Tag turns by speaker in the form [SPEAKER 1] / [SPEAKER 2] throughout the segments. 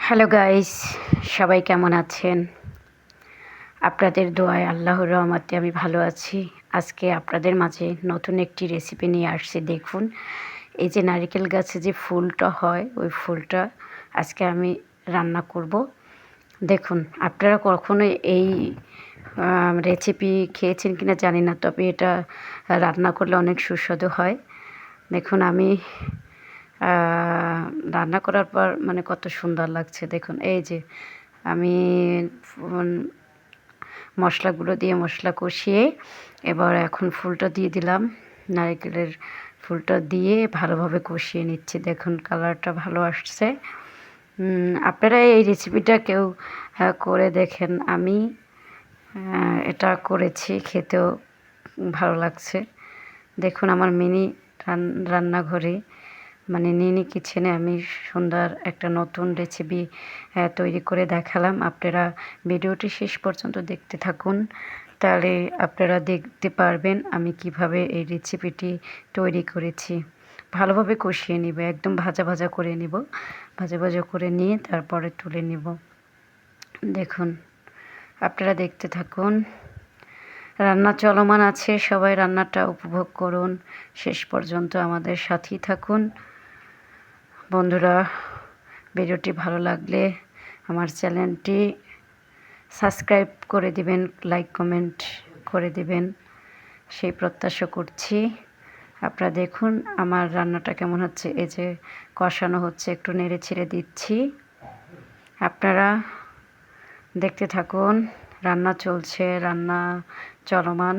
[SPEAKER 1] Hello guys, সবাই কেমন আছেন? আপনাদের দোয়ায় আল্লাহর রহমতে আমি ভালো আছি। আজকে আপনাদের মাঝে নতুন একটি রেসিপি নিয়ে আসছি। দেখুন, এই যে নারিকেল গাছে যে ফুলটা হয়, ওই ফুলটা আজকে আমি রান্না করব। দেখুন, আপনারা কখনো এই রেসিপি খেয়েছেন কিনা জানি না, তবে এটা রান্না করলে অনেক সুস্বাদু হয়। দেখুন, আমি রান্না করার পর মানে কত সুন্দর লাগছে। দেখুন, এই যে আমি মশলাগুলো দিয়ে মশলা কষিয়ে এবার এখন ফুলটা দিয়ে দিলাম। নারকেলের ফুলটা দিয়ে ভালোভাবে কষিয়ে নিচ্ছি। দেখুন, কালারটা ভালো আসছে। আপনারা এই রেসিপিটা কেউ করে দেখেন। আমি এটা করেছি, খেতেও ভালো লাগছে। দেখুন, আমার মিনি রান্নাঘরে মানে মিনি কিচেনে আমি সুন্দর একটা নতুন রেসিপি তৈরি করে দেখালাম। আপনারা ভিডিওটি শেষ পর্যন্ত দেখতে থাকুন, তাহলে আপনারা দেখতে পারবেন আমি কিভাবে এই রেসিপিটি তৈরি করেছি। ভালোভাবে কষিয়ে নিব, একদম ভাজা ভাজা করে নিব। ভাজা ভাজা করে নিয়ে তারপরে তুলে নিব। দেখুন, আপনারা দেখতে থাকুন। রান্না চলমান আছে, সবাই রান্নাটা উপভোগ করুন। শেষ পর্যন্ত আমাদের সাথেই থাকুন। বন্ধুরা, ভিডিওটি ভালো লাগলে আমার চ্যানেলটি সাবস্ক্রাইব করে দিবেন, লাইক কমেন্ট করে দিবেন, সেই প্রত্যাশা করছি। আপনারা দেখুন আমার রান্নাটা কেমন হচ্ছে। এই যে কষানো হচ্ছে, একটু নেড়ে ছেড়ে দিচ্ছি। আপনারা দেখতে থাকুন। রান্না চলছে, রান্না চলমান।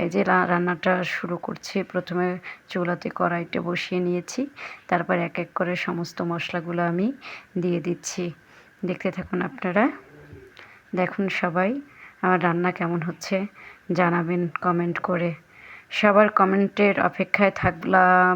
[SPEAKER 1] এই যে রান্নাটা শুরু করছি। প্রথমে চুলাতে কড়াইটা বসিয়ে নিয়েছি, তারপর এক এক করে সমস্ত মশলাগুলো আমি দিয়ে দিচ্ছি। দেখতে থাকুন আপনারা। দেখুন সবাই আমার রান্না কেমন হচ্ছে জানাবেন কমেন্ট করে। সবার কমেন্টের অপেক্ষায় থাকলাম।